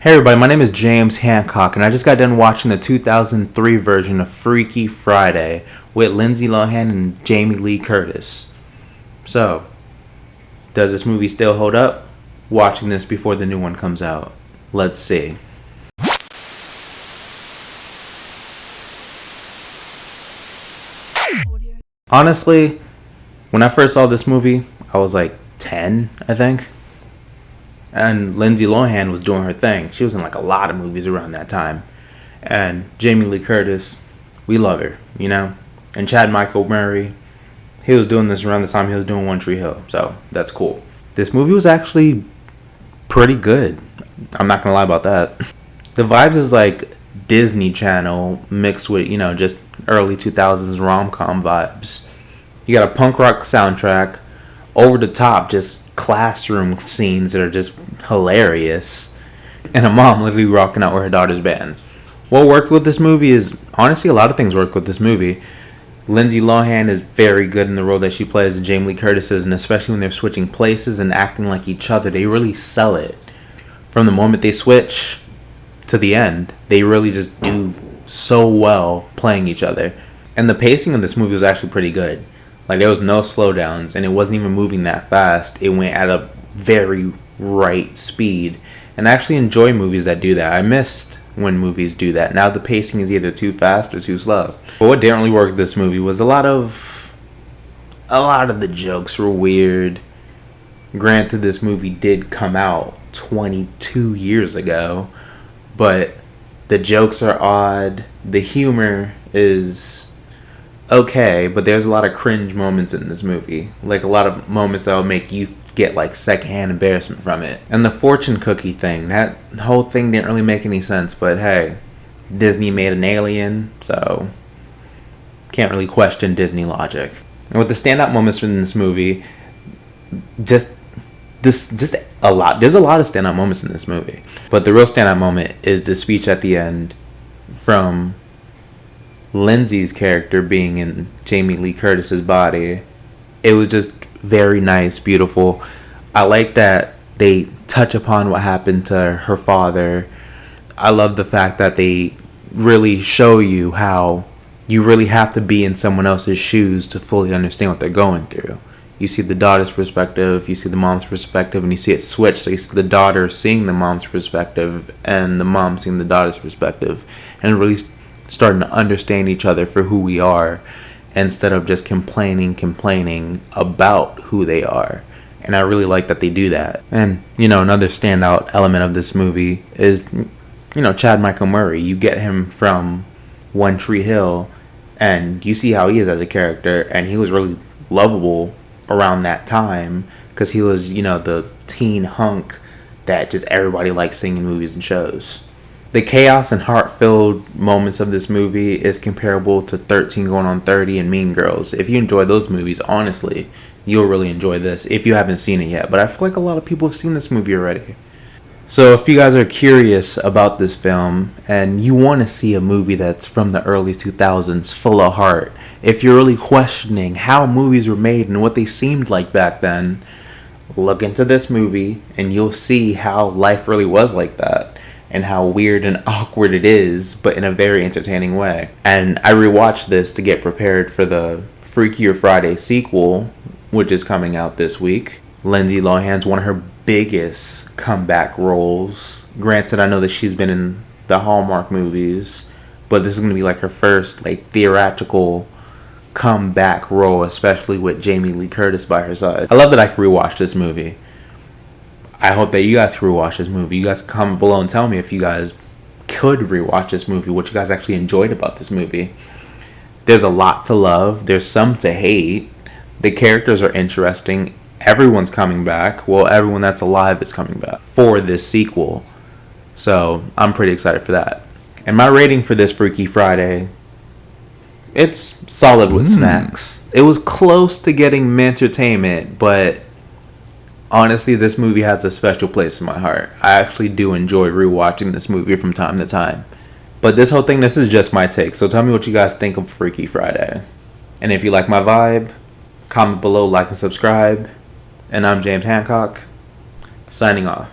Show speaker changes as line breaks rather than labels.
Hey everybody, my name is James Hancock, and I just got done watching the 2003 version of Freaky Friday with Lindsay Lohan and Jamie Lee Curtis. So, does this movie still hold up? Watching this before the new one comes out. Let's see. Honestly, when I first saw this movie, I was like 10, I think. And Lindsay Lohan was doing her thing. She was in like a lot of movies around that time. And Jamie Lee Curtis, we love her, you know? And Chad Michael Murray, he was doing this around the time he was doing One Tree Hill. So that's cool. This movie was actually pretty good. I'm not gonna lie about that. The vibes is like Disney Channel mixed with, you know, just early 2000s rom-com vibes. You got a punk rock soundtrack, over the top, just classroom scenes that are just hilarious, and a mom literally rocking out with her daughter's band. What worked with this movie is, honestly, a lot of things work with this movie. Lindsay Lohan is very good in the role that she plays, and Jamie Lee Curtis is, and especially when they're switching places and acting like each other, they really sell it. From the moment they switch to the end, they really just do so well playing each other. And the pacing of this movie was actually pretty good. Like, there was no slowdowns, and it wasn't even moving that fast. It went at a very right speed. And I actually enjoy movies that do that. I missed when movies do that. Now the pacing is either too fast or too slow. But what didn't really work with this movie was a lot of the jokes were weird. Granted, this movie did come out 22 years ago, but the jokes are odd. The humor is okay, but there's a lot of cringe moments in this movie. Like, a lot of moments that will make you get like secondhand embarrassment from it. And the fortune cookie thing, that whole thing didn't really make any sense, but hey, Disney made an alien, so can't really question Disney logic. And with the standout moments from this movie, there's a lot of standout moments in this movie. But the real standout moment is the speech at the end from Lindsay's character being in Jamie Lee Curtis's body. It was just very nice, beautiful. I like that they touch upon what happened to her father. I love the fact that they really show you how you really have to be in someone else's shoes to fully understand what they're going through. You see the daughter's perspective, you see the mom's perspective, and you see it switch. So you see the daughter seeing the mom's perspective and the mom seeing the daughter's perspective, and really starting to understand each other for who we are instead of just complaining about who they are. And I really like that they do that. And, you know, another standout element of this movie is, you know, Chad Michael Murray. You get him from One Tree Hill, and you see how he is as a character, and he was really lovable around that time because he was, you know, the teen hunk that just everybody likes seeing in movies and shows. The chaos and heart-filled moments of this movie is comparable to 13 Going on 30 and Mean Girls. If you enjoy those movies, honestly, you'll really enjoy this if you haven't seen it yet. But I feel like a lot of people have seen this movie already. So if you guys are curious about this film and you want to see a movie that's from the early 2000s full of heart, if you're really questioning how movies were made and what they seemed like back then, look into this movie and you'll see how life really was like that. And how weird and awkward it is, but in a very entertaining way. And I rewatched this to get prepared for the Freakier Friday sequel, which is coming out this week. Lindsay Lohan's one of her biggest comeback roles. Granted, I know that she's been in the Hallmark movies, but this is going to be like her first like theatrical comeback role, especially with Jamie Lee Curtis by her side. I love that I can rewatch this movie. I hope that you guys can rewatch this movie. You guys comment below and tell me if you guys could rewatch this movie, what you guys actually enjoyed about this movie. There's a lot to love. There's some to hate. The characters are interesting. Everyone's coming back. Well, everyone that's alive is coming back for this sequel. So I'm pretty excited for that. And my rating for this Freaky Friday, it's solid with snacks. It was close to getting entertainment, but honestly, this movie has a special place in my heart. I actually do enjoy rewatching this movie from time to time. But this whole thing, this is just my take. So tell me what you guys think of Freaky Friday. And if you like my vibe, comment below, like, and subscribe. And I'm James Hancock, signing off.